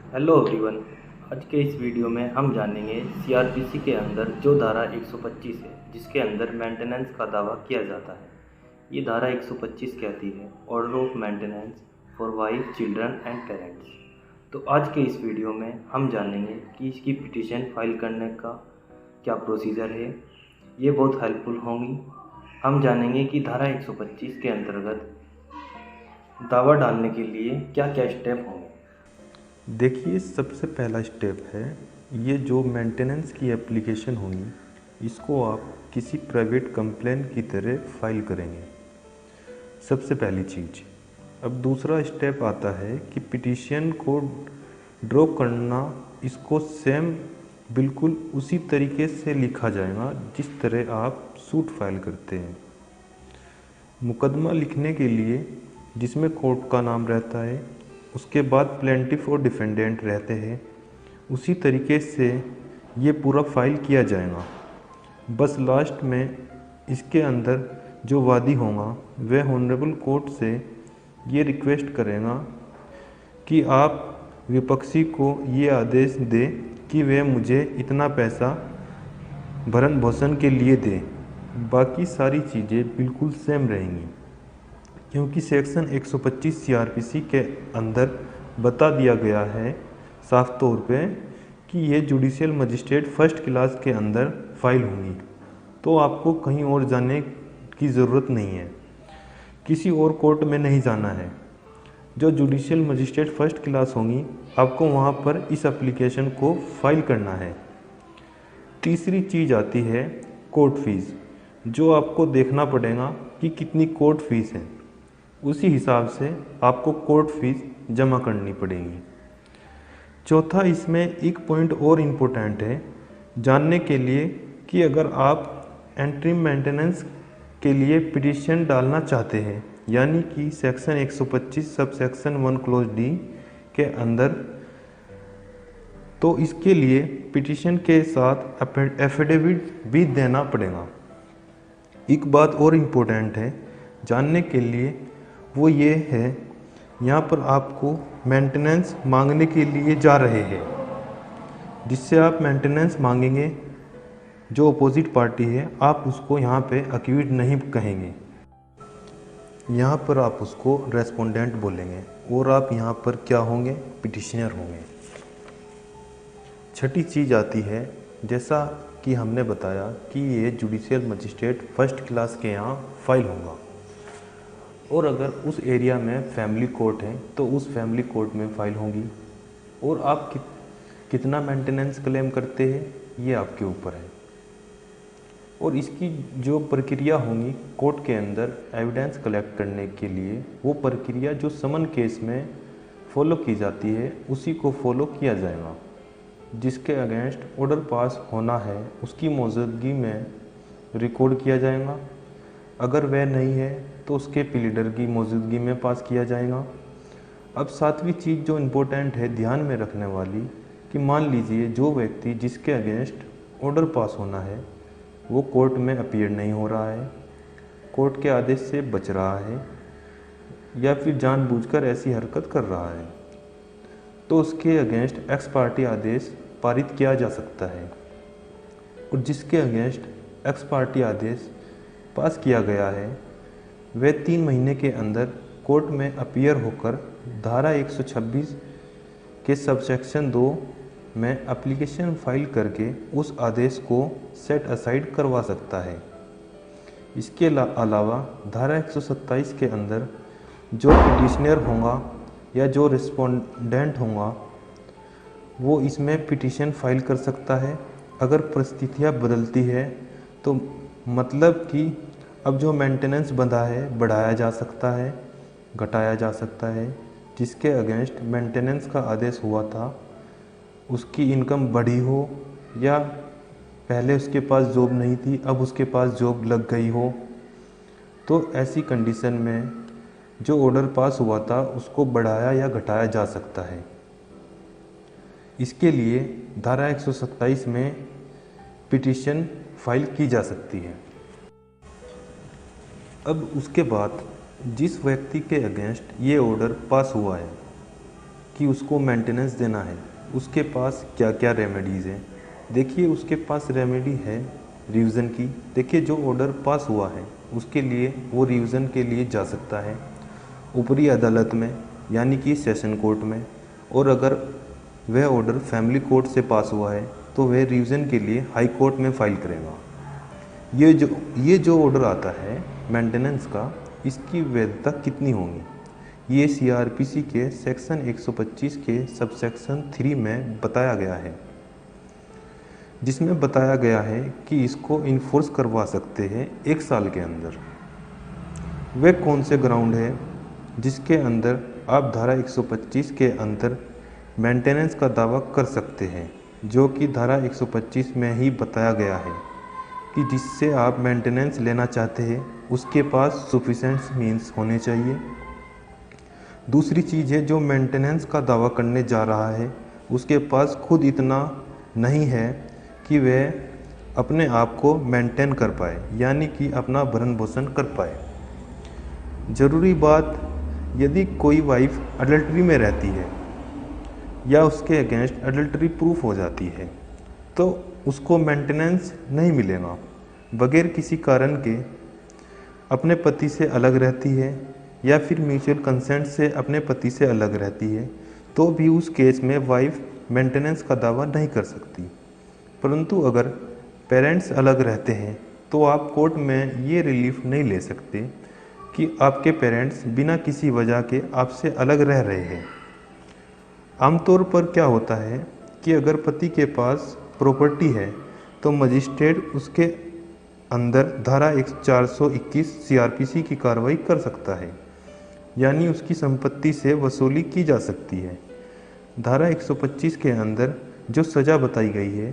Hello everyone. आज के इस वीडियो में हम जानेंगे सीआरपीसी के अंदर जो धारा 125 है जिसके अंदर मेंटेनेंस का दावा किया जाता है। ये धारा 125 कहती है order of maintenance for wife, children and parents. तो आज के इस वीडियो में हम जानेंगे कि इसकी पिटीशन फाइल करने का क्या प्रोसीजर है। ये बहुत हेल्पफुल होंगी। हम जानेंगे कि धारा 125 के अंतर्गत दावा डालने के लिए क्या क्या स्टेप होंगे। देखिए, सबसे पहला स्टेप है ये जो मेंटेनेंस की एप्लीकेशन होगी इसको आप किसी प्राइवेट कंप्लेन की तरह फाइल करेंगे, सबसे पहली चीज़। अब दूसरा स्टेप आता है कि पिटीशन को ड्रॉ करना। इसको सेम बिल्कुल उसी तरीके से लिखा जाएगा जिस तरह आप सूट फाइल करते हैं। मुकदमा लिखने के लिए जिसमें कोर्ट का नाम रहता है, उसके बाद प्लेंटिफ और डिफेंडेंट रहते हैं, उसी तरीके से ये पूरा फाइल किया जाएगा। बस लास्ट में इसके अंदर जो वादी होगा वह ऑनरेबल कोर्ट से ये रिक्वेस्ट करेगा कि आप विपक्षी को ये आदेश दें कि वह मुझे इतना पैसा भरण पोषण के लिए दे। बाकी सारी चीज़ें बिल्कुल सेम रहेंगी, क्योंकि सेक्शन 125 सीआरपीसी के अंदर बता दिया गया है साफ तौर पे कि ये जुडिशियल मजिस्ट्रेट फर्स्ट क्लास के अंदर फाइल होंगी। तो आपको कहीं और जाने की ज़रूरत नहीं है, किसी और कोर्ट में नहीं जाना है। जो जुडिशियल मजिस्ट्रेट फर्स्ट क्लास होंगी आपको वहाँ पर इस एप्लीकेशन को फाइल करना है। तीसरी चीज़ आती है कोर्ट फीस, जो आपको देखना पड़ेगा कि कितनी कोर्ट फीस है, उसी हिसाब से आपको कोर्ट फीस जमा करनी पड़ेगी। चौथा, इसमें एक पॉइंट और इम्पोर्टेंट है जानने के लिए कि अगर आप एंट्री मेंटेनेंस के लिए पिटीशन डालना चाहते हैं, यानी कि section 125 sub section 1 close D के अंदर, तो इसके लिए पिटीशन के साथ एफिडेविट भी देना पड़ेगा। एक बात और इम्पोर्टेंट है जानने के लिए, वो ये है यहाँ पर आपको मेंटेनेंस मांगने के लिए जा रहे हैं, जिससे आप मेंटेनेंस मांगेंगे जो अपोजिट पार्टी है आप उसको यहाँ पे अक्यूज नहीं कहेंगे, यहाँ पर आप उसको रेस्पोंडेंट बोलेंगे और आप यहाँ पर क्या होंगे, पिटिशनर होंगे। छठी चीज़ आती है, जैसा कि हमने बताया कि ये जुडिशियल मजिस्ट्रेट फर्स्ट क्लास के यहाँ फाइल होगा, और अगर उस एरिया में फैमिली कोर्ट है तो उस फैमिली कोर्ट में फाइल होगी। और आप कितना मेंटेनेंस क्लेम करते हैं ये आपके ऊपर है। और इसकी जो प्रक्रिया होगी कोर्ट के अंदर एविडेंस कलेक्ट करने के लिए, वो प्रक्रिया जो समन केस में फॉलो की जाती है उसी को फॉलो किया जाएगा। जिसके अगेंस्ट ऑर्डर पास होना है उसकी मौजूदगी में रिकॉर्ड किया जाएगा। अगर वह नहीं है तो उसके प्लीडर की मौजूदगी में पास किया जाएगा। अब सातवीं चीज़ जो इम्पोर्टेंट है ध्यान में रखने वाली, कि मान लीजिए जो व्यक्ति जिसके अगेंस्ट ऑर्डर पास होना है वो कोर्ट में अपीयर नहीं हो रहा है, कोर्ट के आदेश से बच रहा है, या फिर जानबूझकर ऐसी हरकत कर रहा है, तो उसके अगेंस्ट एक्स पार्टी आदेश पारित किया जा सकता है। और जिसके अगेंस्ट एक्स पार्टी आदेश पास किया गया है वह 3 महीने के अंदर कोर्ट में अपीयर होकर धारा 126 के सबसेक्शन 2 में एप्लीकेशन फाइल करके उस आदेश को सेट असाइड करवा सकता है। इसके अलावा धारा 127 के अंदर जो पिटिशनर होगा या जो रिस्पोंडेंट होगा वो इसमें पिटीशन फाइल कर सकता है। अगर परिस्थितियाँ बदलती है तो मतलब कि अब जो मेंटेनेंस बंधा है बढ़ाया जा सकता है, घटाया जा सकता है। जिसके अगेंस्ट मेंटेनेंस का आदेश हुआ था उसकी इनकम बढ़ी हो, या पहले उसके पास जॉब नहीं थी अब उसके पास जॉब लग गई हो, तो ऐसी कंडीशन में जो ऑर्डर पास हुआ था उसको बढ़ाया या घटाया जा सकता है। इसके लिए धारा 127 में पिटीशन फाइल की जा सकती है। अब उसके बाद जिस व्यक्ति के अगेंस्ट ये ऑर्डर पास हुआ है कि उसको मेंटेनेंस देना है, उसके पास क्या क्या रेमेडीज़ हैं। देखिए उसके पास रेमेडी है रिवीज़न की। देखिए जो ऑर्डर पास हुआ है उसके लिए वो रिवीज़न के लिए जा सकता है ऊपरी अदालत में, यानी कि सेशन कोर्ट में। और अगर वह ऑर्डर फैमिली कोर्ट से पास हुआ है तो वह रिवीज़न के लिए हाई कोर्ट में फाइल करेगा। ये जो ऑर्डर आता है मेंटेनेंस का, इसकी वैधता कितनी होगी, ये सीआरपीसी के सेक्शन 125 के सबसेक्शन 3 में बताया गया है, जिसमें बताया गया है कि इसको इन्फोर्स करवा सकते हैं 1 साल के अंदर। वे कौन से ग्राउंड है जिसके अंदर आप धारा 125 के अंदर मेंटेनेंस का दावा कर सकते हैं, जो कि धारा 125 में ही बताया गया है कि जिससे आप मेंटेनेंस लेना चाहते हैं उसके पास सफिशिएंट मीन्स होने चाहिए। दूसरी चीज़ है, जो मेंटेनेंस का दावा करने जा रहा है उसके पास खुद इतना नहीं है कि वह अपने आप को मेंटेन कर पाए, यानी कि अपना भरण पोषण कर पाए। ज़रूरी बात, यदि कोई वाइफ अडल्ट्री में रहती है या उसके अगेंस्ट अडल्ट्री प्रूफ हो जाती है तो उसको मेंटेनेंस नहीं मिलेगा। बगैर किसी कारण के अपने पति से अलग रहती है या फिर म्यूचुअल कंसेंट से अपने पति से अलग रहती है तो भी उस केस में वाइफ मेंटेनेंस का दावा नहीं कर सकती। परंतु अगर पेरेंट्स अलग रहते हैं तो आप कोर्ट में ये रिलीफ नहीं ले सकते कि आपके पेरेंट्स बिना किसी वजह के आपसे अलग रह रहे हैं। आमतौर पर क्या होता है कि अगर पति के पास प्रॉपर्टी है तो मजिस्ट्रेट उसके अंदर धारा 421 सीआरपीसी की कार्रवाई कर सकता है, यानी उसकी संपत्ति से वसूली की जा सकती है। धारा 125 के अंदर जो सज़ा बताई गई है